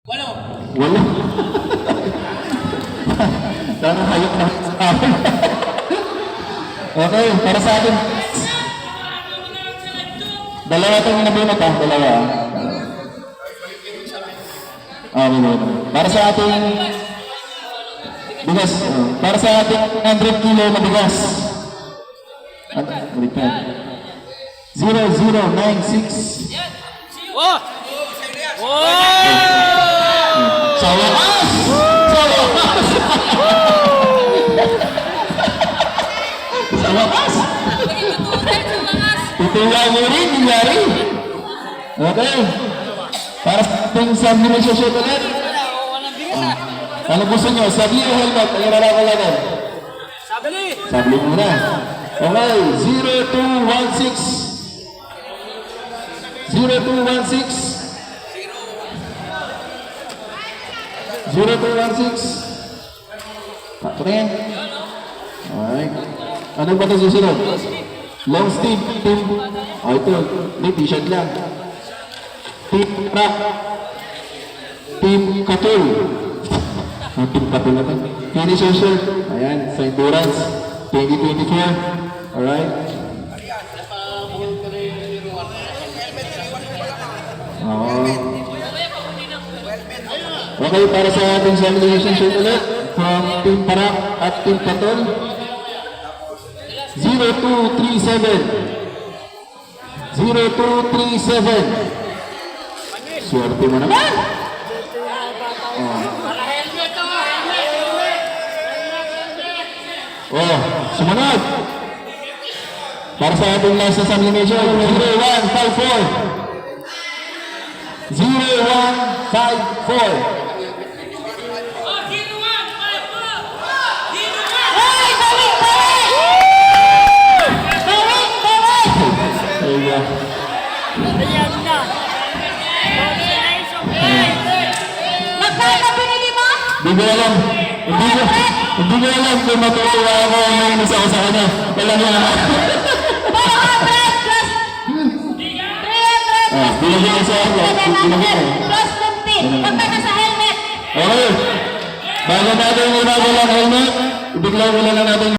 Walo. Walo. Parang hayop na sa akin. Okay, para sa atin. Dalawa itong nabunot ha, dalawa. Para sa ating bigas, para sa ating 100 kilo na bigas. 0096. Oh! Oh! Sa wakas! Sa wakas! Sa wakas! Tutuwa mo rin, nangyari. Okay. Para sa ating sublimation ulit. Ano gusto nyo? Sabli o helmet? Ang ilalako natin. Sabli! Sabli muna. Okay. 0216. 0216. 0216. Pato na yan. Alright. Ano ba ito susunod? Long sleeve. Team. Oh, ito. Hindi, t-shirt lang. Team Rock. Team Katul. Team Katul na ito. Finisher shirt. Ayan. Sa Endurance. 2024. Alright. Okay, para sa ating celebration shirt ulit from Team Parak at Team Katol 0237 0237. Swerte mo naman. Sumunod para sa ating last na sublimation 0154 0154. Hindi ko alam. Hindi ko alam kung matutuwa ako o may inis ako sa kanya. Wala niya naman. 300! Binagyan ko sa ako. Plus 50. Punta na sa helmet. Okay. Bago natin yung helmet, ibiglaw muna na natin